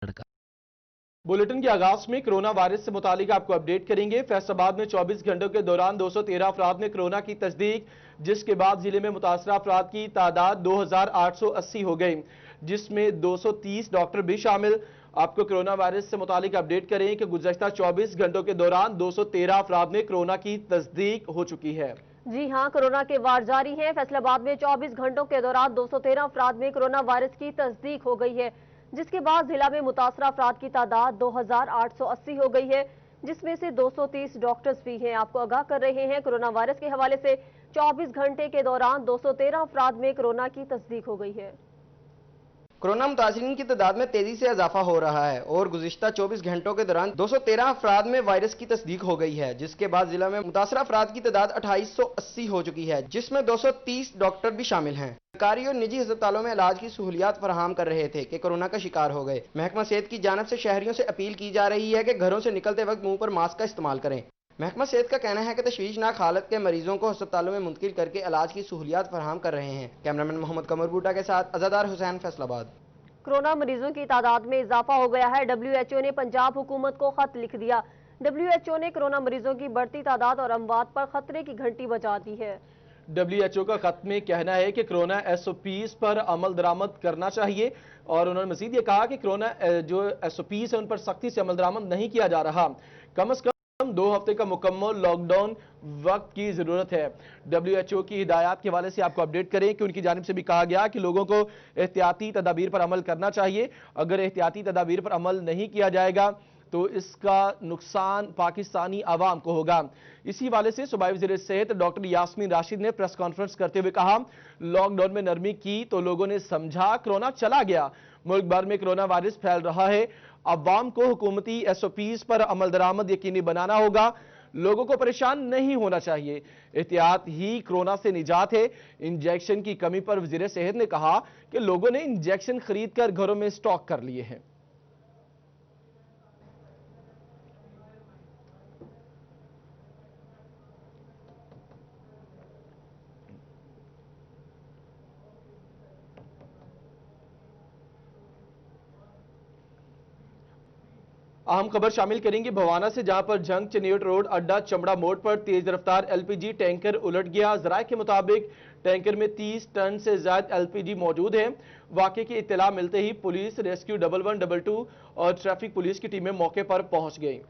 लड़का। बुलेटिन के आगाज में कोरोना वायरस से मुतालिक आपको अपडेट करेंगे। फैसलाबाद में 24 घंटों के दौरान 213 अफराद में कोरोना की तस्दीक, जिसके बाद जिले में मुतासरा अफराद की तादाद 2880 हो गई, जिसमें 230 डॉक्टर भी शामिल। आपको कोरोना वायरस से मुतालिक अपडेट करें कि गुज़श्ता 24 घंटों के दौरान 213 अफराद में कोरोना की तस्दीक हो चुकी है। जी हां, कोरोना के वार जारी हैं। फैसलाबाद में 24 घंटों के दौरान 213 अफराद में कोरोना वायरस की तस्दीक हो गई है, जिसके बाद जिला में मुतासरा अफराद की तादाद 2880 हो गई है, जिसमें से 230 डॉक्टर्स भी हैं। आपको आगाह कर रहे हैं कोरोना वायरस के हवाले से 24 घंटे के दौरान 213 अफराद में कोरोना की तस्दीक हो गई है। कोरोना मुतासरीन की तादाद में तेजी से इजाफा हो रहा है और गुज़िश्ता 24 घंटों के दौरान 213 अफराद में वायरस की तस्दीक हो गई है, जिसके बाद जिला में मुतासरा अफराद की तादाद 2880 हो चुकी है, जिसमें 230 डॉक्टर भी शामिल हैं। सरकारी और निजी अस्पतालों में इलाज की सहूलियात फराहम कर रहे थे कि कोरोना का शिकार हो गए। महकमा सेहत की जानिब से शहरियों से अपील की जा रही है कि घरों से निकलते वक्त मुंह पर मास्क का इस्तेमाल करें। महकमा सेहत का कहना है कि तशवीशनाक हालत के मरीजों को अस्पतालों में मुंतकिल करके इलाज की सहूलियात फराहम कर रहे हैं। कैमरामैन मोहम्मद कमर बूटा के साथ अज़ादार हुसैन, फैसलाबाद। कोरोना मरीजों की तादाद में इजाफा हो गया है। WHO ने पंजाब हुकूमत को खत लिख दिया। WHO ने कोरोना मरीजों की बढ़ती तादाद और अमवात पर खतरे की घंटी बजा दी है। WHO का खत में कहना है कि कोरोना SOPs पर अमल दरामद करना चाहिए, और उन्होंने मजीद ये कहा कि कोरोना जो SOPs है उन पर सख्ती से अमल दरामद नहीं किया जा रहा। कम अज कम 2 हफ्ते का मुकम्मल लॉकडाउन वक्त की जरूरत है। WHO की हिदायत के हवाले से आपको अपडेट करें कि उनकी जानिब से भी कहा गया कि लोगों को एहतियाती तदाबीर पर अमल करना चाहिए। अगर एहतियाती तदाबीर पर अमल नहीं किया जाएगा तो इसका नुकसान पाकिस्तानी आवाम को होगा। इसी हवाले से सूबाई वज़ीर सेहत डॉक्टर यास्मीन राशिद ने प्रेस कॉन्फ्रेंस करते हुए कहा, लॉकडाउन में नरमी की तो लोगों ने समझा कोरोना चला गया। मुल्क भर में कोरोना वायरस फैल रहा है। अवाम को हुकूमती SOPs पर अमल दरामद यकीनी बनाना होगा। लोगों को परेशान नहीं होना चाहिए। एहतियात ही कोरोना से निजात है। इंजेक्शन की कमी पर वज़ीर सेहत ने कहा कि लोगों ने इंजेक्शन खरीद कर घरों में स्टॉक कर लिए हैं। अहम खबर शामिल करेंगे भवाना से, जहां पर जंग चनियोट रोड अड्डा चमड़ा मोड़ पर तेज रफ्तार LPG टैंकर उलट गया। जराये के मुताबिक टैंकर में 30 टन से ज्यादा LPG मौजूद है। वाकये की इत्तला मिलते ही पुलिस, रेस्क्यू 1112 और ट्रैफिक पुलिस की टीमें मौके पर पहुंच गई।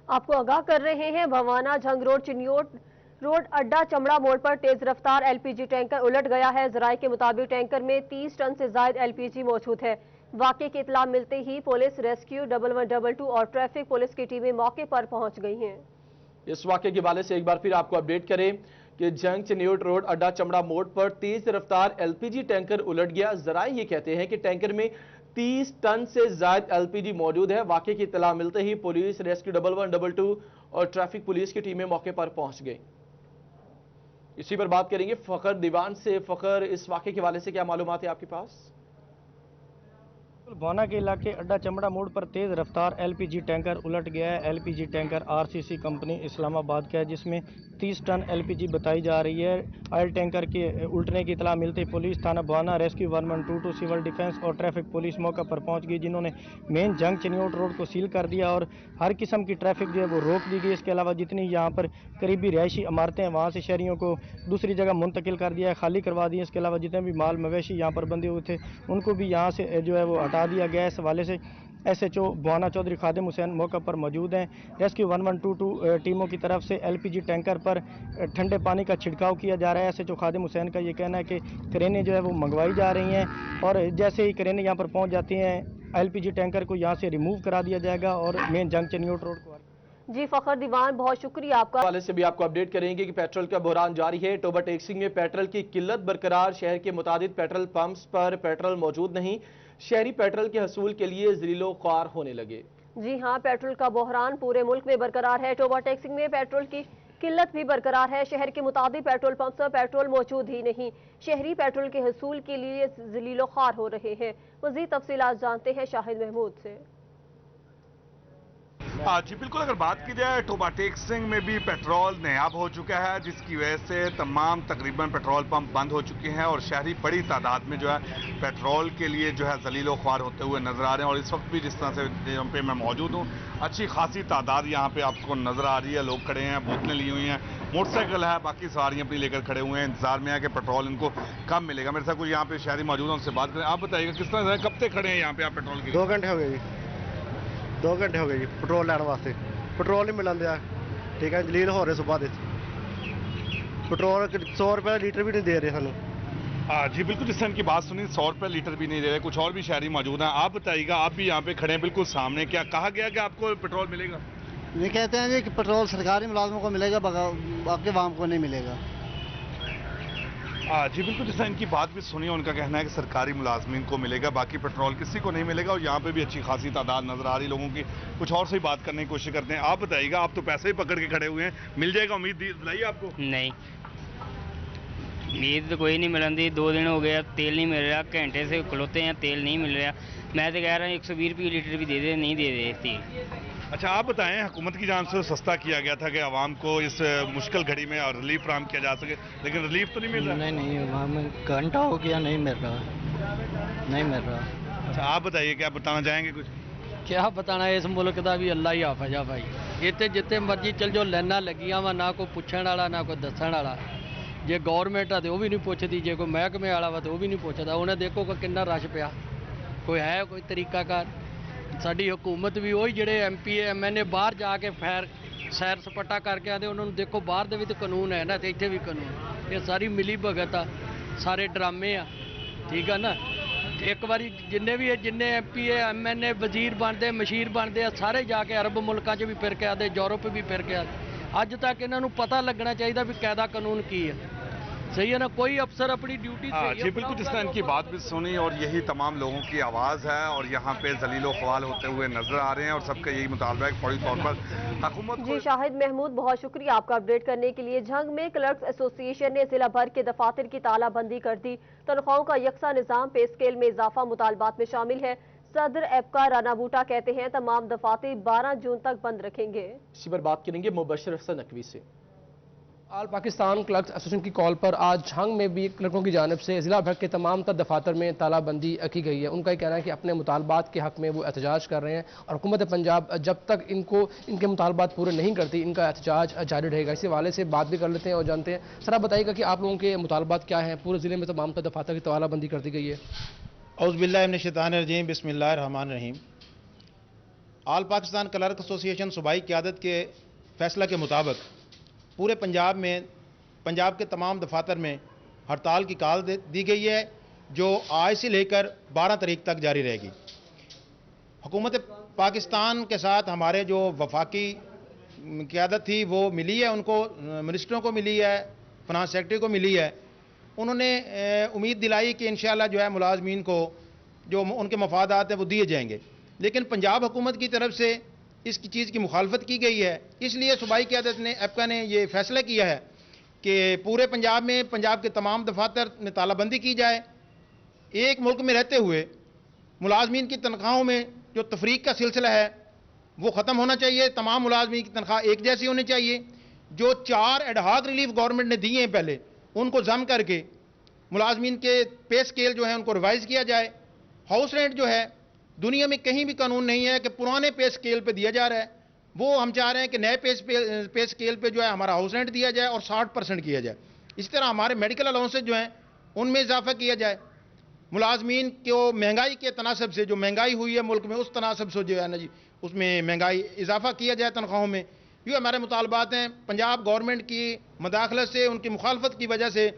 आपको आगाह कर रहे हैं भवाना जंग रोड चिनियोट रोड अड्डा चमड़ा मोड़ पर तेज रफ्तार LPG टैंकर उलट गया है। जराये के मुताबिक टैंकर में 30 टन से ज्यादा LPG मौजूद है। वाकये की इत्तला मिलते ही पुलिस, रेस्क्यू 1112 और ट्रैफिक पुलिस की टीमें मौके पर पहुंच गई हैं। इस वाकये के हवाले से एक बार फिर आपको अपडेट करें कि जंग चनियोट रोड अड्डा चमड़ा मोड़ पर तेज रफ्तार LPG टैंकर उलट गया। जराये ये कहते हैं कि टैंकर में 30 टन से ज्यादा LPG मौजूद है। वाकये की इत्तला मिलते ही पुलिस, रेस्क्यू 1112 और ट्रैफिक पुलिस की टीमें मौके पर पहुंच गई। इसी पर बात करेंगे फखर दीवान से। फखर, इस वाकये के हवाले से क्या मालूमात है आपके पास? भवाना के इलाके अड्डा चमड़ा मोड़ पर तेज़ रफ्तार LPG टैंकर उलट गया है। LPG tanker RCC company Islamabad का है, जिसमें 30 टन LPG बताई जा रही है। ऑयल टैंकर के उल्टने की इतला मिलते पुलिस, थाना भवाना, रेस्क्यू 1122, सिविल डिफेंस और ट्रैफिक पुलिस मौका पर पहुंच गई, जिन्होंने मेन जंग चनियोट रोड को सील कर दिया और हर किस्म की ट्रैफिक जो है वो रोक दी गई। इसके अलावा जितनी यहाँ पर करीबी रिहायशी इमारतें हैं वहाँ से शहरियों को दूसरी जगह मुंतकिल कर दिया है, खाली करवा दिए। इसके अलावा जितने भी माल मवेशी यहाँ पर बंधे हुए थे उनको भी यहाँ से जो है वो हटा दिया गया है। इस हवाले से SHO भवाना चौधरी खादिम हुसैन मौके पर मौजूद हैं। रेस्क्यू 1122 टीमों की तरफ से LPG टैंकर पर ठंडे पानी का छिड़काव किया जा रहा है। SHO खादिम हुसैन का ये कहना है कि क्रेनें जो है वो मंगवाई जा रही हैं और जैसे ही क्रेनें यहाँ पर पहुँच जाती हैं LPG टैंकर को यहाँ से रिमूव करा दिया जाएगा और मेन जंग चनियोट रोड को। जी फखर दीवान, बहुत शुक्रिया आपका। वाले से भी आपको अपडेट करेंगे कि पेट्रोल का बहरान जारी है। टोबा टैक्सिंग में पेट्रोल की किल्लत बरकरार। शहर के मुतादिद पेट्रोल पंप्स पर पेट्रोल मौजूद नहीं। शहरी पेट्रोल के हसूल के लिए ज़लीलो ख्वार होने लगे। जी हां, पेट्रोल का बहरान पूरे मुल्क में बरकरार है। टोबा टैक्सिंग में पेट्रोल की किल्लत भी बरकरार है। शहर के मुताबिक पेट्रोल पंप पर पेट्रोल मौजूद ही नहीं। शहरी पेट्रोल के हसूल के लिए ज़लीलो ख्वार हो रहे हैं। मज़ीद तफसीलात जानते हैं शाहिद महमूद से। जी बिल्कुल, अगर बात की जाए टोबा टेक्सिंग में भी पेट्रोल नायाब हो चुका है, जिसकी वजह से तमाम तकरीबन पेट्रोल पंप बंद हो चुके हैं और शहरी बड़ी तादाद में जो है पेट्रोल के लिए जो है जलीलो ख्वार होते हुए नजर आ रहे हैं। और इस वक्त भी जिस तरह से यहाँ पे मैं मौजूद हूँ, अच्छी खासी तादाद यहाँ पे आपको नजर आ रही है। लोग खड़े हैं, बोतलें ली हुई हैं, मोटरसाइकिल है, बाकी सवारियाँ अपनी लेकर खड़े हुए हैं, इंतजार में है कि पेट्रोल इनको कब मिलेगा। मेरे साथ कुछ यहाँ पे शहरी मौजूद हैं, उनसे बात करें। आप बताइएगा किस तरह से कब से खड़े हैं यहाँ पे आप पेट्रोल के लिए? 2 घंटे हो गए जी, 2 घंटे हो गए जी पेट्रोल लैन वास्ते। पेट्रोल नहीं मिलन दिया, ठीक है, जलील हो रहे सुबह दे पेट्रोल 100 रुपये लीटर भी नहीं दे रहे सानू। जी बिल्कुल, जिस तरह की बात सुनी 100 रुपये लीटर भी नहीं दे रहे। कुछ और भी शहरी मौजूद हैं, आप बताइएगा, आप भी यहाँ पे खड़े हैं बिल्कुल सामने, क्या कहा गया कि आपको पेट्रोल मिलेगा? ये कहते हैं जी कि पेट्रोल सरकारी मुलाजमों को मिलेगा, बाकी वाम को नहीं मिलेगा। जी बिल्कुल, जिस तरह इनकी बात भी सुनी, उनका कहना है कि सरकारी मुलाजमीन को मिलेगा, बाकी पेट्रोल किसी को नहीं मिलेगा। और यहाँ पे भी अच्छी खासी तादाद नजर आ रही लोगों की। कुछ और से ही बात करने की कोशिश करते हैं। आप बताइएगा, आप तो पैसे ही पकड़ के खड़े हुए हैं, मिल जाएगा उम्मीद दिलाई आपको? नहीं, उम्मीद तो कोई नहीं मिलन दी। 2 दिन हो गया, तेल नहीं मिल रहा, घंटे से खलोते हैं, तेल नहीं मिल रहा। मैं तो कह रहा हूँ 120 रुपये लीटर भी दे दे, नहीं दे दे तेल। अच्छा, आप बताएं, हुकूमत की जान से सस्ता किया गया था कि आवाम को इस मुश्किल घड़ी में और रिलीफ फराहम किया जा सके, लेकिन रिलीफ तो नहीं मिल रहा? नहीं, वहाँ में घंटा हो गया, नहीं मिल रहा, नहीं मिल रहा। अच्छा, आप बताइए, क्या बताना चाहेंगे कुछ? क्या बताना, इस मुल्क का भी अल्लाह ही हाफिज आ भाई। इतने जितने मर्जी चल जाओ, लाइना लगियां वा, ना कोई पुछण वाला ना कोई दसण वाला। जे गौरमेंट आ तो वो भी नहीं पुछदी, जे कोई महकमे वाला वा तो वो भी नहीं पुछदा। उन्हें देखो कि कितना रश पिया, कोई है कोई तरीकाकार? साडी हुकूमत भी वही ਜਿਹੜੇ MP MNA बाहर जाके सैर सपाटा करके आते, उन्होंने देखो बाहर दे भी तो कानून है ना, तो इत्थे भी कानून। ये सारी मिली भगत आ, सारे ड्रामे आ, ठीक है ना। एक बारी जिन्ने भी जिन्ने MP MNA वजीर बनते, मशीर बनते, सारे जाके अरब मुल्कों च भी फिर के आते, यूरोप भी फिर के आते। अज तक इन्हों पता लगना चाहिए भी कायदा कानून की है, सही है ना। कोई अफसर अपनी ड्यूटी जी बिल्कुल, जिस तरह इनकी बात भी सुनी, और यही तमाम लोगों की आवाज़ है और यहाँ पे जलीलो ख्वाल होते हुए नजर आ रहे हैं और सबका यही मुतालबा है कि फौरी तौर पर हुकूमत जी शाहिद महमूद, बहुत शुक्रिया आपका अपडेट करने के लिए। झंग में क्लर्क्स एसोसिएशन ने जिला भर के दफातर की तालाबंदी कर दी। तनख्वाहों का यकसा निजाम, पे स्केल में इजाफा मुतालबात में शामिल है। सदर एपका राना बूटा कहते हैं तमाम दफातर 12 जून तक बंद रखेंगे। इसी पर बात करेंगे मुबशर हसन नकवी से। आल पाकिस्तान क्लर्क्स एसोसिएशन की कॉल पर आज झंग में भी क्लर्कों की जानिब से जिला भर के तमाम दफातर में तालाबंदी की गई है। उनका ये कहना है कि अपने मुतालबात के हक में वो एहतजाज कर रहे हैं और हुकूमत पंजाब जब तक इनके मुतालबात पूरे नहीं करती, इनका एहतजाज जारी रहेगा। इसी हवाले से बात भी कर लेते हैं और जानते हैं। सर, आप बताइएगा कि आप लोगों के मुतालबात क्या हैं? पूरे ज़िले में तमाम दफातर की तालाबंदी कर दी गई है। औज़ुबिल्लाहिमिनश्शैतानिर्रजीम, बिस्मिल्लाहिर्रहमानिर्रहीम। आल पाकिस्तान क्लर्क एसोसिएशन सूबाई क़यादत के फैसला के मुताबिक पूरे पंजाब में, पंजाब के तमाम दफातर में हड़ताल की कॉल दी गई है, जो आज से लेकर 12 तारीख तक जारी रहेगी। हुकूमत पाकिस्तान के साथ हमारे जो वफाकी क़यादत थी वो मिली है, उनको मिनिस्टरों को मिली है, फिनांस सेक्रेटरी को मिली है। उन्होंने उम्मीद दिलाई कि इंशाअल्लाह जो है मुलाजमीन को जो उनके मफादात हैं वो दिए जाएंगे, लेकिन पंजाब हुकूमत की तरफ से इसकी चीज़ की मुखालफत की गई है। इसलिए सूबाई क़यादत ने, एपका ने ये फैसला किया है कि पूरे पंजाब में, पंजाब के तमाम दफातर में तालाबंदी की जाए। एक मुल्क में रहते हुए मुलाजमीन की तनख्वाहों में जो तफरीक का सिलसिला है वो ख़त्म होना चाहिए। तमाम मुलाजमीन की तनख्वाह एक जैसी होनी चाहिए। जो 4 एडहॉक रिलीफ गवर्नमेंट ने दिए हैं पहले, उनको जम करके मुलाजमीन के पे स्केल जो है उनको रिवाइज़ किया जाए। हाउस रेंट जो है, दुनिया में कहीं भी कानून नहीं है कि पुराने पे स्केल पे दिया जा रहा है। वो हम चाह रहे हैं कि नए पे स्केल पे जो है हमारा हाउस रेंट दिया जाए और 60% किया जाए। इसी तरह हमारे मेडिकल अलाउंसेज जो हैं उनमें इजाफा किया जाए। मुलाजमीन को महंगाई के तनासब से, जो महंगाई हुई है मुल्क में, उस तनासब से जो है ना जी, उसमें महंगाई इजाफा किया जाए तनख्वाहों में। ये हमारे मुतालबात हैं। पंजाब गवर्नमेंट की मदाखलत से, उनकी मुखालफत की वजह से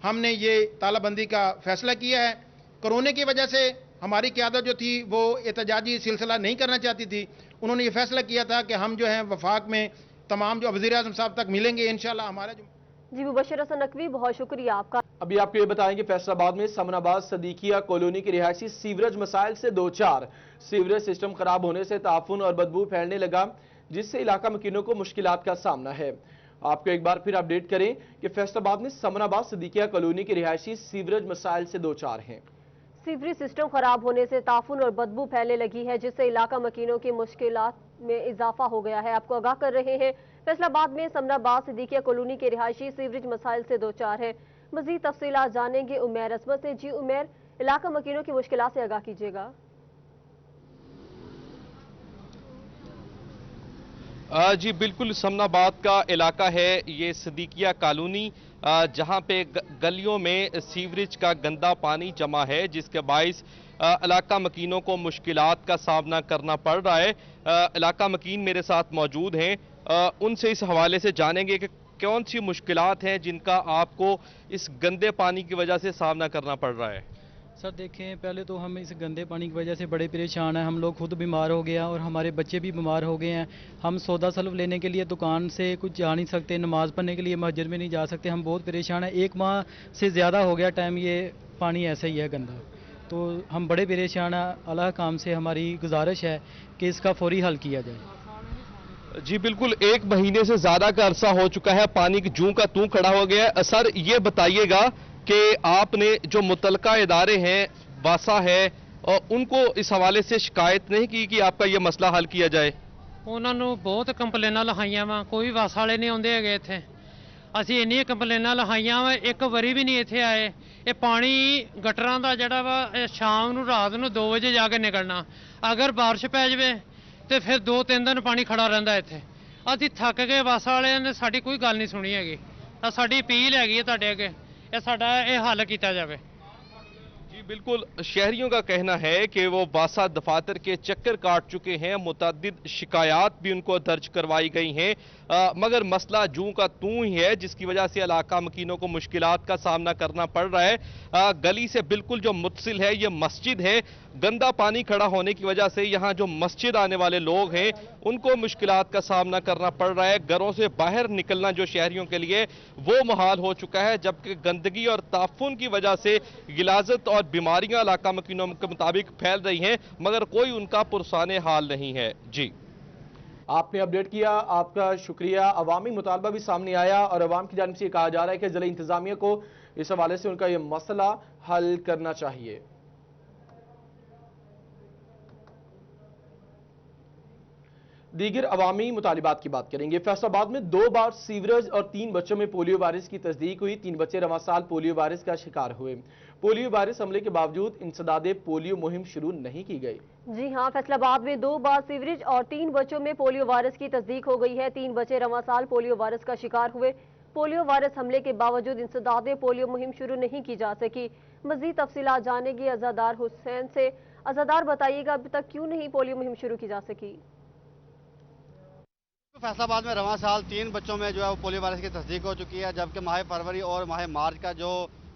हमने ये तालाबंदी का फैसला किया है। कोरोना की वजह से हमारी क़यादत जो थी वो एहतजाजी सिलसिला नहीं करना चाहती थी। उन्होंने ये फैसला किया था कि हम जो है वफाक में तमाम जो वज़ीर आज़म साहब तक मिलेंगे इंशाअल्लाह। हमारा जो जी मुबशर हसन नकवी, बहुत शुक्रिया आपका। अभी आपको ये बताएंगे फैसलाबाद में समनाबाद सदीकिया कॉलोनी के रिहायशी सीवरेज मसाइल से 2-4। सीवरेज सिस्टम खराब होने से ताफुन और बदबू फैलने लगा, जिससे इलाका मकीनों को मुश्किलात का सामना है। आपको एक बार फिर अपडेट करें कि फैसलाबाद में समनाबाद सदीकिया कॉलोनी के रिहायशी सीवरेज मसाइल से 2-4 हैं। सीवरेज सिस्टम खराब होने से ताफून और बदबू फैलने लगी है, जिससे इलाका मकीनों की मुश्किलात में इजाफा हो गया है। आपको आगाह कर रहे हैं, फैसलाबाद में समनाबाद सिद्दीकिया कॉलोनी के रिहायशी सीवरेज मसाइल से दो चार है। मजीद तफसीलात जानेंगे उमेर अजमत से। जी उमेर, इलाका मकीनों की मुश्किलात से आगाह कीजिएगा। जी बिल्कुल, समनाबाद का इलाका है ये सिद्दीकिया कॉलोनी, जहां पे गलियों में सीवरेज का गंदा पानी जमा है, जिसके बाइस इलाका मकीनों को मुश्किलात का सामना करना पड़ रहा है। इलाका मकीन मेरे साथ मौजूद हैं, उनसे इस हवाले से जानेंगे कि कौन सी मुश्किलात हैं जिनका आपको इस गंदे पानी की वजह से सामना करना पड़ रहा है। सर देखें, पहले तो हम इस गंदे पानी की वजह से बड़े परेशान हैं। हम लोग खुद बीमार हो गए हैं और हमारे बच्चे भी बीमार हो गए हैं। हम सौदा सल्फ लेने के लिए दुकान से कुछ जा नहीं सकते, नमाज़ पढ़ने के लिए मस्जिद में नहीं जा सकते। हम बहुत परेशान हैं। 1 माह से ज़्यादा हो गया टाइम, ये पानी ऐसा ही है गंदा, तो हम बड़े परेशान हैं। अल्लाह काम से हमारी गुजारिश है कि इसका फौरी हल किया जाए। जी बिल्कुल, 1 महीने से ज़्यादा का अरसा हो चुका है, पानी की जूं का तू खड़ा हो गया है। सर ये बताइएगा कि आपने जो मुतलका इदारे हैं, वासा है, और उनको इस हवाले से शिकायत नहीं की कि आपका ये मसला हल किया जाए? उन्होंने बहुत कंप्लेना लिखाइया वा, कोई वासा वाले नहीं आते है इतने। ਅਸੀਂ ਇੰਨੀਆਂ ਕੰਪਲੇਨਾਂ ਲਿਖਾਈਆਂ ਵਾ, ਇੱਕ ਵਾਰੀ ਵੀ ਨਹੀਂ ਇੱਥੇ ਆਏ। ਇਹ ਪਾਣੀ ਗਟਰਾਂ ਦਾ ਜਿਹੜਾ ਵਾ ਸ਼ਾਮ ਨੂੰ ਰਾਤ ਨੂੰ 2 ਵਜੇ ਜਾ ਕੇ ਨਿਕਲਣਾ, ਅਗਰ ਬਾਰਿਸ਼ ਪੈ ਜਾਵੇ ਤੇ ਫਿਰ 2-3 ਦਿਨ ਪਾਣੀ ਖੜਾ ਰਹਿੰਦਾ ਇੱਥੇ। ਅਸੀਂ ਥੱਕ ਗਏ, ਵਾਸਾ ਵਾਲਿਆਂ ਨੇ ਸਾਡੀ ਕੋਈ ਗੱਲ ਨਹੀਂ ਸੁਣੀ ਹੈਗੀ। ਤਾਂ ਸਾਡੀ ਅਪੀਲ ਹੈਗੀ ਹੈ ਤੁਹਾਡੇ ਅੱਗੇ, ਇਹ ਸਾਡਾ ਇਹ ਹੱਲ ਕੀਤਾ ਜਾਵੇ। जी बिल्कुल, शहरियों का कहना है कि वो वासा दफातर के चक्कर काट चुके हैं, मुतअद्दिद शिकायत भी उनको दर्ज करवाई गई हैं, मगर मसला जूं का तू ही है, जिसकी वजह से इलाका मकीनों को मुश्किलात का सामना करना पड़ रहा है। गली से बिल्कुल जो मुत्सिल है ये मस्जिद है, गंदा पानी खड़ा होने की वजह से यहाँ जो मस्जिद आने वाले लोग हैं उनको मुश्किलात का सामना करना पड़ रहा है। घरों से बाहर निकलना जो शहरियों के लिए वो मुहाल हो चुका है, जबकि गंदगी और ताफुन की वजह से गिलाजत और बीमारियां इलाका मकीनों के मुताबिक फैल रही हैं, मगर कोई उनका पुरसाने हाल नहीं है। जी आपने अपडेट किया, आपका शुक्रिया। अवामी मुतालबा भी सामने आया और अवाम की जानिब से कहा जा रहा है कि जिला इंतजामिया को इस हवाले से उनका यह मसला हल करना चाहिए। दीगर अवामी मुतालिबात की बात करेंगे। फैसलाबाद में 2 बार सीवरेज और 3 बच्चों में पोलियो वायरस की तस्दीक हुई। 3 बच्चे रवां साल पोलियो वायरस का शिकार हुए। पोलियो वायरस हमले के बावजूद इंसदादे पोलियो मुहिम शुरू नहीं की गई। जी हां, फैसलाबाद में 2 बार सीवरेज और 3 बच्चों में पोलियो वायरस की तस्दीक हो गई है। 3 बच्चे रवां साल पोलियो वायरस का शिकार हुए। पोलियो वायरस हमले के बावजूद इंसदादे पोलियो मुहिम शुरू नहीं की जा सकी। मजीद तफसीलात जानेगी अजादार हुसैन से। अजादार बताइएगा, अभी तक क्यों नहीं पोलियो मुहिम शुरू की जा सकी? फैसलाबाद में रवां साल 3 बच्चों में जो है वो पोलियो वायरस की तस्दीक हो चुकी है, जबकि माह फरवरी और माह मार्च का जो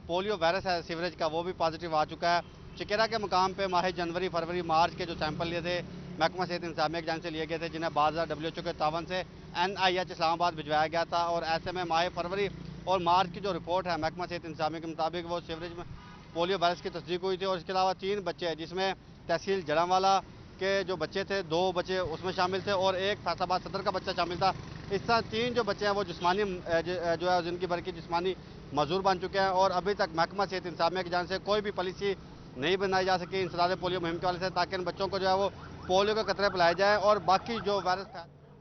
पोलियो वायरस है सीवरेज का वो भी पॉजिटिव आ चुका है। चिकेरा के मुकाम पे माह जनवरी, फरवरी, मार्च के जो सैंपल लिए थे महकमा सेहत इंतजामिया के जान से लिए गए थे, जिन्हें बाज़ WHO के तावन से NIH इस्लामाबाद भिजवाया गया था। और ऐसे में माह फरवरी और मार्च की जो रिपोर्ट है महकमा सेहत इंतजामिया के मुताबिक वो सीवरेज में पोलियो वायरस की तस्दीक हुई थी। और इसके अलावा 3 बच्चे हैं, जिसमें तहसील जड़ांवाला के जो बच्चे थे 2 बच्चे उसमें शामिल थे और एक फैसलाबाद सदर का बच्चा शामिल था। इस तरह 3 जो बच्चे हैं वो जिस्मानी जो है जिंदगी भर की जिस्मानी मजदूर बन चुके हैं। और अभी तक महकमा सेहत इंतजामिया की जान से कोई भी पॉलिसी नहीं बनाई जा सकी इंसदादे पोलियो मुहिम के वाले से, ताकि इन बच्चों को जो है वो पोलियो के कतरे पिलाए जाए और बाकी जो वायरस।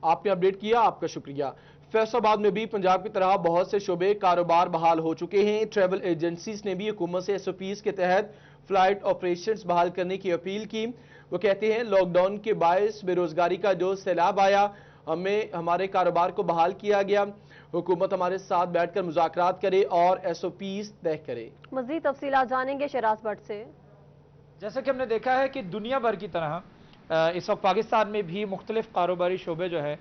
आपने अपडेट किया, आपका शुक्रिया। फैसलाबाद में भी पंजाब की तरह बहुत से शोबे कारोबार बहाल हो चुके हैं। ट्रैवल एजेंसीज ने भी हुकूमत से SOPs के तहत फ्लाइट ऑपरेशंस बहाल करने की अपील की। वो कहते हैं लॉकडाउन के बायस बेरोजगारी का जो सैलाब आया, हमें हमारे कारोबार को बहाल किया गया। हुकूमत हमारे साथ बैठकर मुज़ाकरात करे और SOPs तय करे। मज़ीद तफसीलात जानेंगे शराज भट्ट से। जैसा कि हमने देखा है कि दुनिया भर की तरह इस वक्त पाकिस्तान में भी मुख्तलिफ कारोबारी शोबे जो है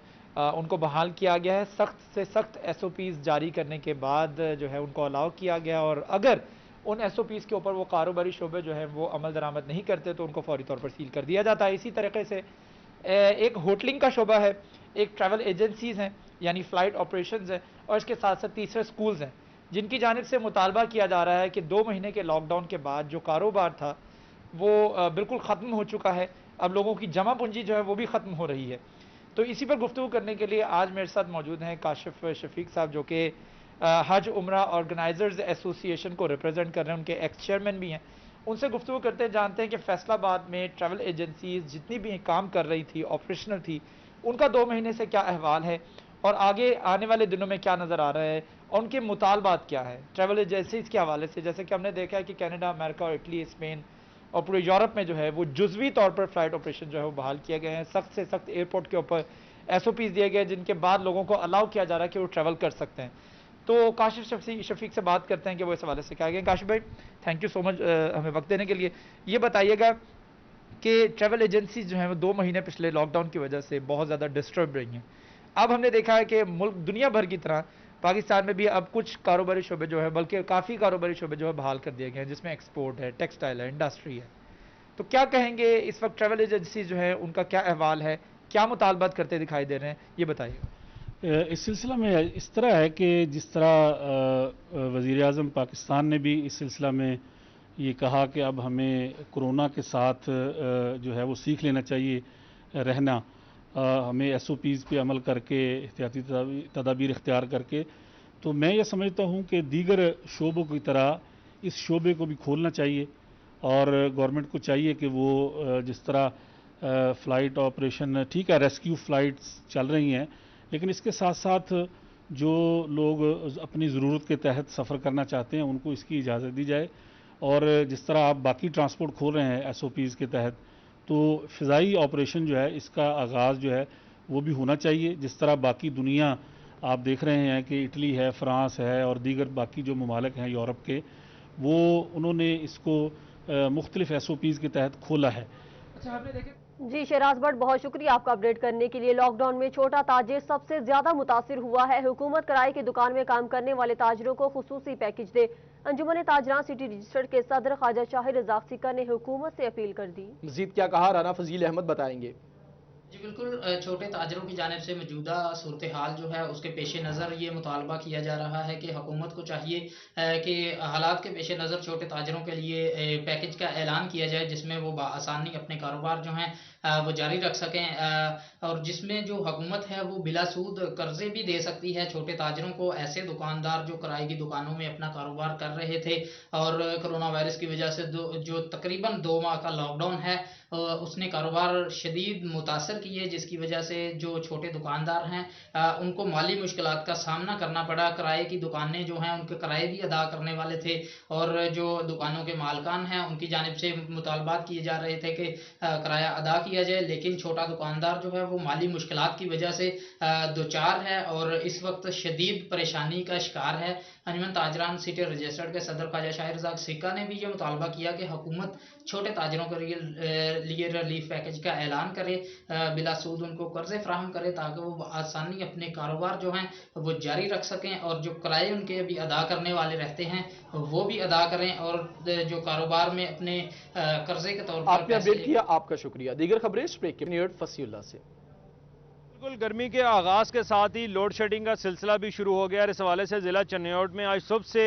उनको बहाल किया गया है। सख्त से सख्त SOPs जारी करने के बाद जो है उनको अलाउ किया गया, और अगर उन SOPs के ऊपर वो कारोबारी शोबे जो है वो अमल दरामद नहीं करते तो उनको फौरी तौर पर सील कर दिया जाता है। इसी तरीके से एक होटलिंग का शोबा है, एक ट्रैवल एजेंसीज़ हैं यानी फ़्लाइट ऑपरेशंस हैं, और इसके साथ साथ तीसरे स्कूल्स हैं, जिनकी जानिब से मुतालबा किया जा रहा है कि 2 महीने के लॉकडाउन के बाद जो कारोबार था वो बिल्कुल ख़त्म हो चुका है। अब लोगों की जमा पूंजी जो है वो भी ख़त्म हो रही है। तो इसी पर गुफ्तगू करने के लिए आज मेरे साथ मौजूद हैं काशिफ शफीक साहब, जो कि हज उम्रा ऑर्गेनाइजर्स एसोसिएशन को रिप्रेजेंट कर रहे हैं, उनके एक्स चेयरमैन भी हैं, उनसे गुफ्तगू करते हैं, जानते हैं कि फैसलाबाद में ट्रैवल एजेंसीज जितनी भी काम कर रही थी, ऑपरेशनल थी, उनका 2 महीने से क्या अहवाल है और आगे आने वाले दिनों में क्या नज़र आ रहा है और उनके मुतालबात क्या है ट्रैवल एजेंसीज के हवाले से। जैसे कि हमने देखा है कि कनाडा, अमेरिका और इटली, स्पेन और पूरे यूरोप में जो है वो जुज़वी तौर पर फ्लाइट ऑपरेशन जो है वो बहाल किए गए हैं। सख्त से सख्त एयरपोर्ट के ऊपर SOPs दिए गए जिनके बाद लोगों को अलाउ किया जा रहा है कि वो ट्रैवल कर सकते हैं। तो काशिफ शफीक से बात करते हैं कि वो इस हवाले से क्या गए। काशिफ भाई, थैंक यू सो मच हमें वक्त देने के लिए। ये बताइएगा कि ट्रैवल एजेंसीज जो हैं वो 2 महीने पिछले लॉकडाउन की वजह से बहुत ज़्यादा डिस्टर्ब रही हैं। अब हमने देखा है कि मुल्क दुनिया भर की तरह पाकिस्तान में भी अब कुछ कारोबारी शोबे जो है, बल्कि काफ़ी कारोबारी शोबे जो है बहाल कर दिए गए हैं, जिसमें एक्सपोर्ट है, टेक्सटाइल है, इंडस्ट्री है। तो क्या कहेंगे इस वक्त ट्रैवल एजेंसी जो है उनका क्या अहवाल है, क्या मुतालबात करते दिखाई दे रहे हैं, ये बताइए। इस सिलसिला में इस तरह है कि जिस तरह वज़ीर आज़म पाकिस्तान ने भी इस सिलसिला में ये कहा कि अब हमें कोरोना के साथ जो है वो सीख लेना चाहिए रहना, हमें SOPs पे अमल करके एहतियाती तदाबीर इख्तियार करके, तो मैं ये समझता हूँ कि दीगर शोबों की तरह इस शोबे को भी खोलना चाहिए और गवर्नमेंट को चाहिए कि वो जिस तरह फ़्लाइट ऑपरेशन, ठीक है रेस्क्यू फ़्लाइट्स चल रही हैं, लेकिन इसके साथ साथ जो लोग अपनी ज़रूरत के तहत सफ़र करना चाहते हैं उनको इसकी इजाज़त दी जाए। और जिस तरह आप बाकी ट्रांसपोर्ट खोल रहे हैं SOPs के तहत, तो फ़िज़ाई ऑपरेशन जो है इसका आगाज़ जो है वो भी होना चाहिए। जिस तरह बाकी दुनिया आप देख रहे हैं कि इटली है, फ़्रांस है और दीगर बाकी जो ममालिक हैं यूरोप के, वो उन्होंने इसको मुख्तलिफ SOPs के तहत खोला है। अच्छा, आपने देखे जी शहराज भट्ट, बहुत शुक्रिया आपका अपडेट करने के लिए। लॉकडाउन में छोटा ताजिर सबसे ज्यादा मुतासिर हुआ है। हुकूमत किराए की दुकान में काम करने वाले ताजिरों को खुसूसी पैकेज दे। अंजुमन ताजरान सिटी रजिस्टर्ड के सदर ख्वाजा शाहिर रज़ाक सिक्का ने हुकूमत से अपील कर दी। मजीद क्या कहा, राना फजील अहमद बताएंगे। जी बिल्कुल, छोटे ताजरों की जानिब से मौजूदा सूरत हाल जो है उसके पेश नज़र ये मुतालबा किया जा रहा है कि हुकूमत को चाहिए कि हालात के पेश नज़र छोटे ताजरों के लिए पैकेज का ऐलान किया जाए जिसमें वो आसानी अपने कारोबार जो हैं वो जारी रख सकें और जिसमें जो हुकूमत है वो बिला सूद कर्जे भी दे सकती है छोटे ताजरों को। ऐसे दुकानदार जो किराए की दुकानों में अपना कारोबार कर रहे थे और कोरोना वायरस की वजह से जो तकरीबन 2 माह का लॉकडाउन है उसने कारोबार शदीद मुतासर किए, जिसकी वजह से जो छोटे दुकानदार हैं उनको माली मुश्किलात का सामना करना पड़ा। किराए की दुकानें जो हैं उनके किराए भी अदा करने वाले थे और जो दुकानों के मालकान हैं उनकी जानिब से मुतालबात किए जा रहे थे कि किराया अदा किया जाए, लेकिन छोटा दुकानदार जो है वो माली मुश्किलात की वजह से दो चार है और इस वक्त शदीद परेशानी का शिकार है। अंजुमन ताजरान सिटी रजिस्टर्ड के सदर ख्वाजा शाहिर रज़ाक सिक्का ने भी ये मुतालबा किया कि हुकूमत छोटे ताजरों के लिए रिलीफ पैकेज का ऐलान करे, बिला सूद उनको कर्जे फ्राहम करे ताकि वो आसानी अपने कारोबार जो हैं वो जारी रख सकें और जो किराए उनके भी अदा करने वाले रहते हैं वो भी अदा करें और जो कारोबार में अपने कर्जे के तौर पर आपने अपडेट किया, आपका शुक्रिया। दीगर खबरें ब्रेक के बाद फसीउल्लाह से। बिल्कुल, गर्मी के आगाज़ के साथ ही लोड शेडिंग का सिलसिला भी शुरू हो गया है। इस हवाले से ज़िला चन्नौड में आज सुबह से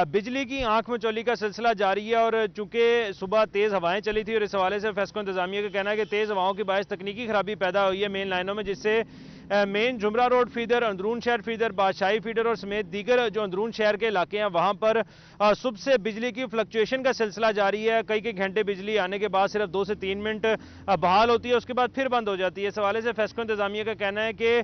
बिजली की आंख में चोली का सिलसिला जारी है और चूंकि सुबह तेज़ हवाएं चली थी और इस हवाले से फेस्को इंतजामिया का कहना है कि तेज़ हवाओं की बायस तकनीकी खराबी पैदा हुई है मेन लाइनों में, जिससे मेन जुमरा रोड फीडर, अंदरून शहर फीडर, बादशाही फीडर और समेत दीगर जो अंदरून शहर के इलाके हैं वहाँ पर सुबह से बिजली की फ्लक्चुएशन का सिलसिला जारी है। कई घंटे बिजली आने के बाद सिर्फ 2 से 3 मिनट बहाल होती है, उसके बाद फिर बंद हो जाती है। इस हवाले से फेस्को इंतजामिया का कहना है कि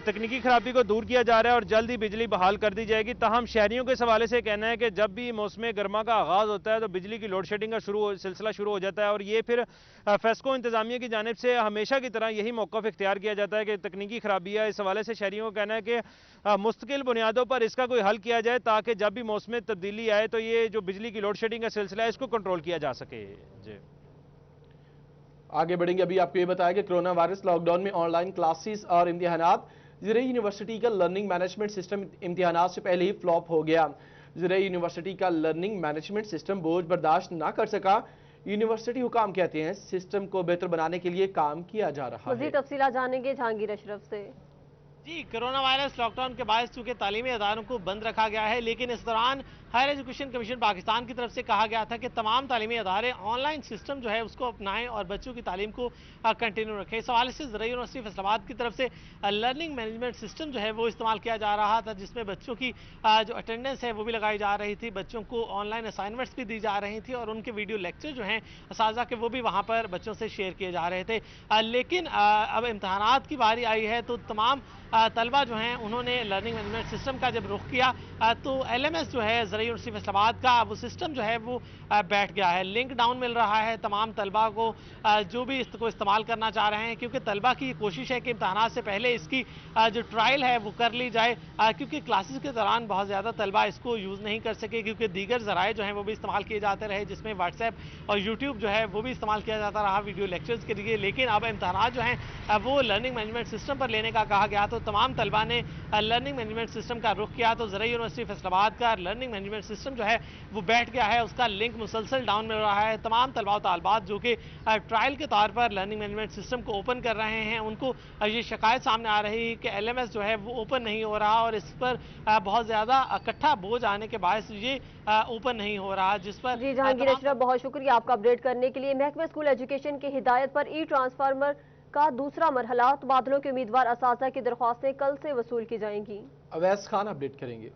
तकनीकी खराबी को दूर किया जा रहा है और जल्द ही बिजली बहाल कर दी जाएगी। ताहम शहरियों के इस हवाले से कहना है कि जब भी मौसम गर्मा का आगाज़ होता है तो बिजली की लोड शेडिंग का सिलसिला शुरू हो जाता है और ये फिर फेस्को इंतजामिया की जानिब से हमेशा की तरह यही मौक़िफ़ इख्तियार किया जाता है कि तकनीकी खराबी है। इस हवाले से शहरियों का कहना है कि मुस्तकिल बुनियादों पर इसका कोई हल किया जाए ताकि जब भी मौसम में तब्दीली आए तो ये जो बिजली की लोड शेडिंग का सिलसिला है इसको कंट्रोल किया जा सके। जी आगे बढ़ेंगे। अभी आपको ये बताया कि कोरोना वायरस लॉकडाउन में ऑनलाइन क्लासेस और इम्तिहानात, ज़रिए यूनिवर्सिटी का लर्निंग मैनेजमेंट सिस्टम इम्तिहानात से पहले ही फ्लॉप हो गया। ज़रिए यूनिवर्सिटी का लर्निंग मैनेजमेंट सिस्टम बोझ बर्दाश्त ना कर सका। यूनिवर्सिटी हुकाम कहते हैं सिस्टम को बेहतर बनाने के लिए काम किया जा रहा है। मज़ीद तफसीलात जानेंगे जहांगीर अशरफ से। जी, कोरोना वायरस लॉकडाउन के बायस चूंकि तालीमी इदारों को बंद रखा गया है, लेकिन इस दौरान हायर एजुकेशन कमीशन पाकिस्तान की तरफ से कहा गया था कि तमाम तालीमी अदारे ऑनलाइन सिस्टम जो है उसको अपनाएं और बच्चों की तालीम को कंटिन्यू रखें। इस हवाले से ज़राई यूनिवर्सिटी फैसलाबाद की तरफ से लर्निंग मैनेजमेंट सिस्टम जो है वो इस्तेमाल किया जा रहा था, जिसमें बच्चों की जो अटेंडेंस है वो भी लगाई जा रही थी, बच्चों को ऑनलाइन असाइनमेंट्स भी दी जा रही थी और उनके वीडियो लेक्चर जो हैं असातिज़ा के वो भी वहाँ पर बच्चों से शेयर किए जा रहे थे। लेकिन अब इम्तहानात की बारी आई है तो तमाम तलबा जो हैं उन्होंने लर्निंग मैनेजमेंट सिस्टम का जब रुख किया तो LMS जो है ज़राई यूनिवर्सिटी फैसलाबाद का वो सिस्टम जो है वो बैठ गया है। लिंक डाउन मिल रहा है तमाम तलबा को जो भी इसको इस्तेमाल करना चाह रहे हैं, क्योंकि तलबा की कोशिश है कि इम्तहानात से पहले इसकी जो ट्रायल है वो कर ली जाए, क्योंकि क्लासेस के दौरान बहुत ज़्यादा तलबा इसको यूज़ नहीं कर सके क्योंकि दीगर ज़राए जो हैं वो भी इस्तेमाल किए जाते रहे, जिसमें व्हाट्सएप और यूट्यूब जो है वो भी इस्तेमाल किया जाता रहा वीडियो लेक्चर्स के लिए। लेकिन अब इम्तहानात जो हैं वो लर्निंग मैनेजमेंट सिस्टम पर लेने का कहा गया तो तमाम तलबा ने लर्निंग मैनेजमेंट सिस्टम का रुख किया। तो ज़राई यूनिवर्सिटी फैसलाबाद का लर्निंग मैनेजमेंट सिस्टम जो है वो बैठ गया है, उसका लिंक मुसलसल डाउन मिल रहा है। तमाम तलबा और तालबात जो कि ट्रायल के तौर पर लर्निंग मैनेजमेंट सिस्टम को ओपन कर रहे हैं, उनको ये शिकायत सामने आ रही है कि LMS जो है वो ओपन नहीं हो रहा और इस पर बहुत ज़्यादा इकट्ठा बोझ आने के बायस ये ओपन नहीं हो रहा, जिस पर जी जहांगीर अशरफ बहुत शुक्रिया आपका अपडेट करने के लिए। महकमा स्कूल एजुकेशन की हिदायत पर ट्रांसफार्मर का दूसरा मरहला तबादलों के उम्मीदवार असातिज़ा की दरख्वास्तें कल से वसूल की जाएंगी। अवैस खान अपडेट करेंगे।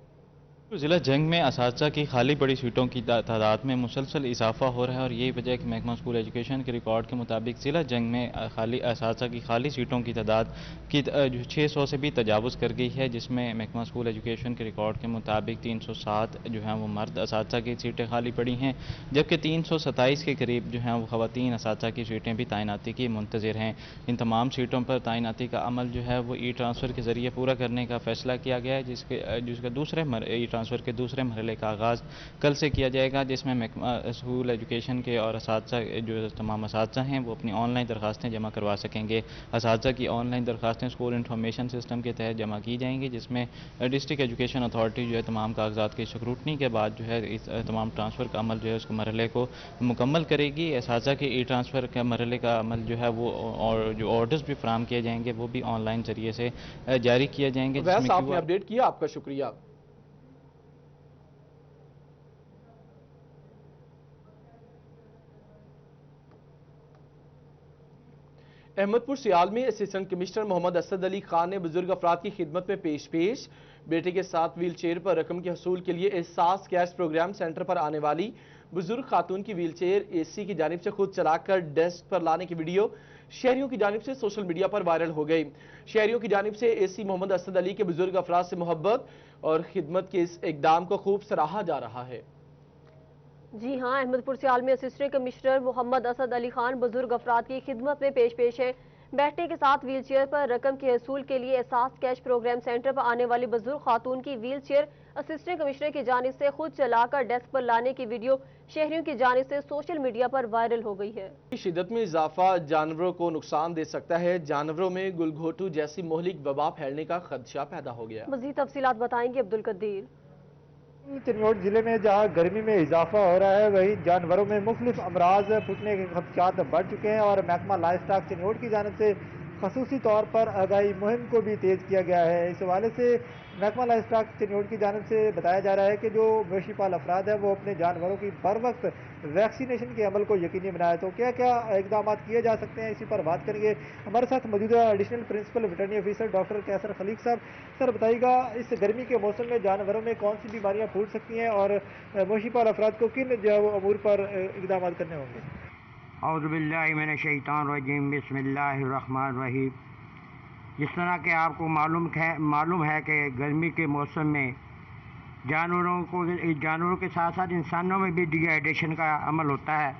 ज़िला जंग में असातिज़ा की खाली पड़ी सीटों की तादाद में मुसलसल इजाफा हो रहा है और यही वजह है कि महकमा स्कूल एजुकेशन के रिकॉर्ड के मुताबिक ज़िला जंग में खाली असातिज़ा की खाली सीटों की तादाद की 600 से भी तजावुज़ कर गई है, जिसमें महकमा स्कूल एजुकेशन के रिकॉर्ड के मुताबिक 307 जो हैं वो मर्द असातिज़ा की सीटें खाली पड़ी हैं, जबकि 327 के करीब जो हैं वो ख़वातीन असातिज़ा की सीटें भी तैनाती की मुंतज़िर हैं। इन तमाम सीटों पर तैनाती का अमल जो है वो ट्रांसफ़र के ज़रिए पूरा करने का फ़ैसला किया गया है, जिसका दूसरे ट्रांसफ़र के दूसरे मरहले का आगाज़ कल से किया जाएगा, जिसमें महकमा स्कूल एजुकेशन के और असातिज़ा जो तमाम असातिज़ा हैं वो अपनी ऑनलाइन दरखास्तें जमा करवा सकेंगे। असातिज़ा की ऑनलाइन दरखास्तें स्कूल इंफॉर्मेशन सिस्टम के तहत जमा की जाएंगी, जिसमें डिस्ट्रिक्ट एजुकेशन अथॉरिटी जो है तमाम कागजात की स्क्रूटनी के बाद जो है इस तमाम ट्रांसफ़र का अमल जो है उसको मरहले को मुकम्मल करेगी। असातिज़ा के ट्रांसफ़र का मरहले का अमल जो है वो और जो ऑर्डर्स भी फराहम किए जाएंगे वो भी ऑनलाइन ज़रिए से जारी किए जाएंगे। आपने अपडेट किया, आपका शुक्रिया। अहमदपुर सियाल में असिस्टेंट कमिश्नर मोहम्मद असद अली खान ने बुजुर्ग अफराद की खिदमत में पेश बेटे के साथ व्हील चेयर पर रकम के हसूल के लिए एहसास कैश प्रोग्राम सेंटर पर आने वाली बुजुर्ग खातून की व्हील चेयर AC की जानिब से खुद चलाकर डेस्क पर लाने की वीडियो शहरियों की जानिब से सोशल मीडिया पर वायरल हो गई। शहरियों की जानिब से AC मोहम्मद असद अली के बुजुर्ग अफराद से मोहब्बत और खिदमत के इस इकदाम को खूब सराहा जा रहा है। जी हाँ, अहमदपुर सियाल में असिस्टेंट कमिश्नर मोहम्मद असद अली खान बुजुर्ग अफराद की खिदमत में पेश है। बैठने के साथ व्हील चेयर पर रकम के हसूल के लिए एहसास कैश प्रोग्राम सेंटर पर आने वाली बुजुर्ग खातून की व्हील चेयर असिस्टेंट कमिश्नर की जानिब से खुद चलाकर डेस्क पर लाने की वीडियो शहरियों की जानिब से सोशल मीडिया पर वायरल हो गई है। शिद्दत में इजाफा जानवरों को नुकसान दे सकता है। जानवरों में गुलघोटू जैसी मोहलिक वबा फैलने का खदशा पैदा हो गया। मजीद तफसीलात बताएंगे अब्दुल कदीर। चिन्नौट जिले में जहां गर्मी में इजाफा हो रहा है, वहीं जानवरों में मुख्तलिफ अमराज फूटने के खदशात बढ़ चुके हैं और महकमा लाइफ स्टॉक चिन्नौट की जानिब से खसूसी तौर पर आगाही मुहिम को भी तेज़ किया गया है। इस हवाले से महकमा लाइफ स्टॉक चिन्नौट की जानिब से बताया जा रहा है कि जो मवेशी पाल अफराद है वो अपने जानवरों की बर वक्त वैक्सीनेशन के अमल को यकीनी बनाए। तो क्या क्या इकदाम किए जा सकते हैं, इसी पर बात करेंगे। हमारे साथ मौजूद additional principal veterinary officer doctor Kaiser Khaleeq साहब। सर बताइएगा, इस गर्मी के मौसम में जानवरों में कौन सी बीमारियाँ फूट सकती हैं और मवेशी पाल अफराद को किन जो अमूर पर इकदाम करने होंगे? औज़ु बिल्लाहि मिनश शैतानिर रजीम, बिस्मिल्लाहिर रहमानिर रहीम। जिस तरह के आपको मालूम है कि गर्मी के मौसम में जानवरों के साथ साथ इंसानों में भी डिहाइड्रेशन का अमल होता है।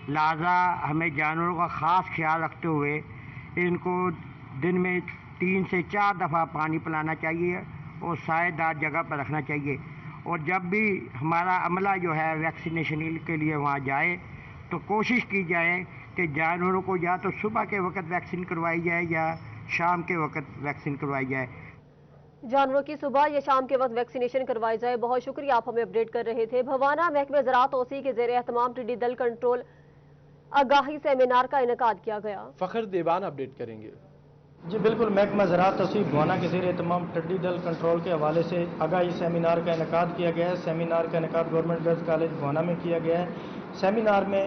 लिहाजा हमें जानवरों का ख़ास ख्याल रखते हुए इनको दिन में 3 से 4 दफ़ा पानी पिलाना चाहिए और सायेदार जगह पर रखना चाहिए। और जब भी हमारा अमला जो है वैक्सीनेशन के लिए वहाँ जाए तो कोशिश की जाए कि जानवरों को या तो सुबह के वक्त वैक्सीन करवाई जाए या शाम के वक्त वैक्सीन करवाई जाए। जानवरों की सुबह या शाम के वक्त वैक्सीनेशन करवाई जाए। बहुत शुक्रिया, आप हमें अपडेट कर रहे थे। भवाना महकमे ज़राअत OC के ज़ेरे एहतमाम टिड्डी दल कंट्रोल आगाही सेमिनार का इनेकाद किया गया। फखर देवान अपडेट करेंगे। जी बिल्कुल, महकमा ज़राअत तहसील गोहाना के ज़ेर तमाम टिड्डी दल कंट्रोल के हवाले से आगाही सेमिनार का इनेकाद किया गया है। सेमिनार का इनेकाद गवर्नमेंट गर्ल्स कॉलेज गोहाना में किया गया है। सेमिनार में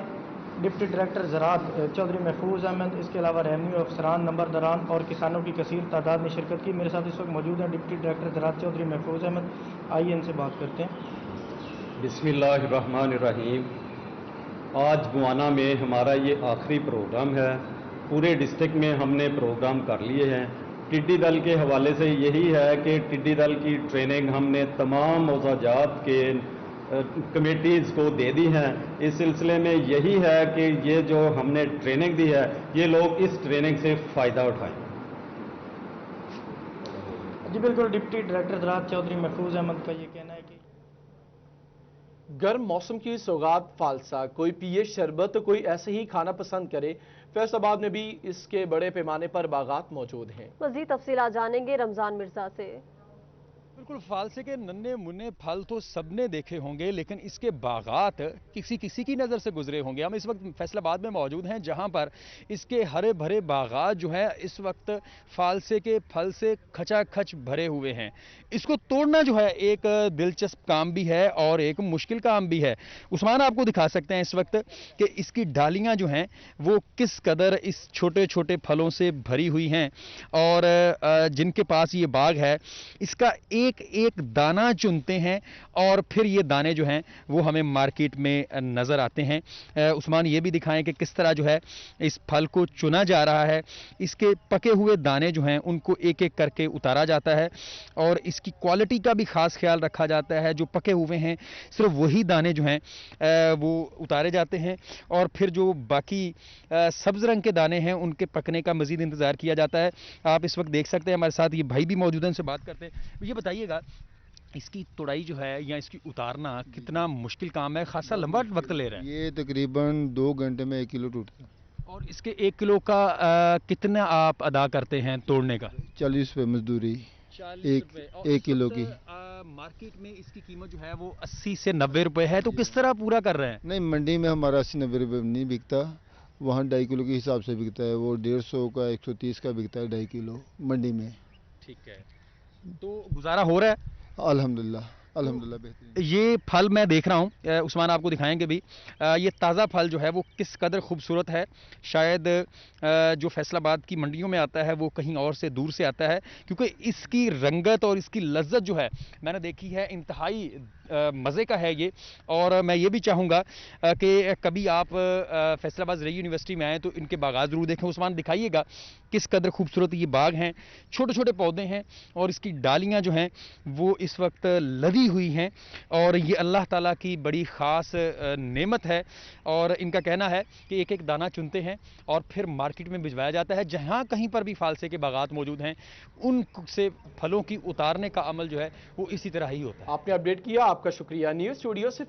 डिप्टी डायरेक्टर ज़राअत चौधरी महफूज अहमद, इसके अलावा रेवेन्यू अफसरान, नंबरदारान और किसानों की कसीर तादाद ने शिरकत की। मेरे साथ इस वक्त मौजूद हैं डिप्टी डायरेक्टर ज़राअत चौधरी महफूज अहमद। आइए इनसे बात करते हैं। बिस्मिल्लाहिर्रहमानिर्रहीम। आज गोहाना में हमारा ये आखिरी प्रोग्राम है। पूरे डिस्ट्रिक्ट में हमने प्रोग्राम कर लिए हैं। टिड्डी दल के हवाले से यही है कि टिड्डी दल की ट्रेनिंग हमने तमाम मौज़ाजात के कमेटीज़ को दे दी हैं। इस सिलसिले में यही है कि ये जो हमने ट्रेनिंग दी है, ये लोग इस ट्रेनिंग से फ़ायदा उठाएं। जी बिल्कुल, डिप्टी डायरेक्टर ज़राअत चौधरी महफूज अहमद का ये कहना है कि गर्म मौसम की सौगात फालसा, कोई पिए शरबत तो कोई ऐसे ही खाना पसंद करे। फैसलाबाद में भी इसके बड़े पैमाने पर बागात मौजूद हैं। मज़ीद तफसीलात जानेंगे रमजान मिर्जा से। बिल्कुल, फालसे के नन्हे मुन्ने फल तो सबने देखे होंगे, लेकिन इसके बागात किसी किसी की नज़र से गुजरे होंगे। हम इस वक्त फैसलाबाद में मौजूद हैं, जहां पर इसके हरे भरे बागात जो हैं इस वक्त फालसे के फल से खचाखच भरे हुए हैं। इसको तोड़ना जो है एक दिलचस्प काम भी है और एक मुश्किल काम भी है। उस्मान आपको दिखा सकते हैं इस वक्त कि इसकी डालियाँ जो हैं वो किस कदर इस छोटे छोटे फलों से भरी हुई हैं, और जिनके पास ये बाग है इसका एक एक दाना चुनते हैं और फिर ये दाने जो हैं वो हमें मार्केट में नज़र आते हैं। उस्मान ये भी दिखाएं कि किस तरह जो है इस फल को चुना जा रहा है। इसके पके हुए दाने जो हैं उनको एक एक करके उतारा जाता है और इसकी क्वालिटी का भी ख़ास ख्याल रखा जाता है। जो पके हुए हैं सिर्फ वही दाने जो हैं वो उतारे जाते हैं और फिर जो बाकी सब्ज़ रंग के दाने हैं उनके पकने का मज़ीद इंतज़ार किया जाता है। आप इस वक्त देख सकते हैं हमारे साथ ये भाई भी मौजूद हैं, उनसे बात करते हैं। ये बताइएगा, इसकी तोड़ाई जो है या इसकी उतारना कितना मुश्किल काम है, खासा लंबा वक्त ले रहा है? ये तकरीबन 2 घंटे में 1 किलो टूटता है। और इसके 1 किलो का कितना आप अदा करते हैं तोड़ने का? 40 रुपये मजदूरी, 1 किलो की। मार्केट में इसकी कीमत जो है वो 80 से 90 रुपए है, तो किस तरह पूरा कर रहे हैं? नहीं, मंडी में हमारा 80-90 रुपये नहीं बिकता, वहाँ 2.5 किलो के हिसाब से बिकता है। वो 150 का 130 का बिकता है 2.5 किलो मंडी में। ठीक है, तो गुजारा हो रहा है? अल्हम्दुलिल्लाह बेहतरीन। ये फल मैं देख रहा हूँ, उस्मान आपको दिखाएंगे भी। ये ताज़ा फल जो है वो किस कदर खूबसूरत है। शायद जो फैसलाबाद की मंडियों में आता है वो कहीं और से दूर से आता है, क्योंकि इसकी रंगत और इसकी लज्जत जो है मैंने देखी है इंतहाई मज़े का है ये। और मैं ये भी चाहूँगा कि कभी आप फैसलाबाद ज़राई यूनिवर्सिटी में आएँ तो इनके बागात ज़रूर देखें। उस्मान दिखाइएगा किस कदर खूबसूरत ये बाग हैं, छोटे छोटे पौधे हैं और इसकी डालियाँ जो हैं वो इस वक्त लदी हुई हैं और ये अल्लाह ताला की बड़ी ख़ास नेमत है। और इनका कहना है कि एक एक दाना चुनते हैं और फिर मार्केट में भिजवाया जाता है। जहाँ कहीं पर भी फालसे के बागात मौजूद हैं उनसे फलों की उतारने का अमल जो है वो इसी तरह ही होता है। आपने अपडेट किया, आपका शुक्रिया। न्यूज़ स्टूडियो से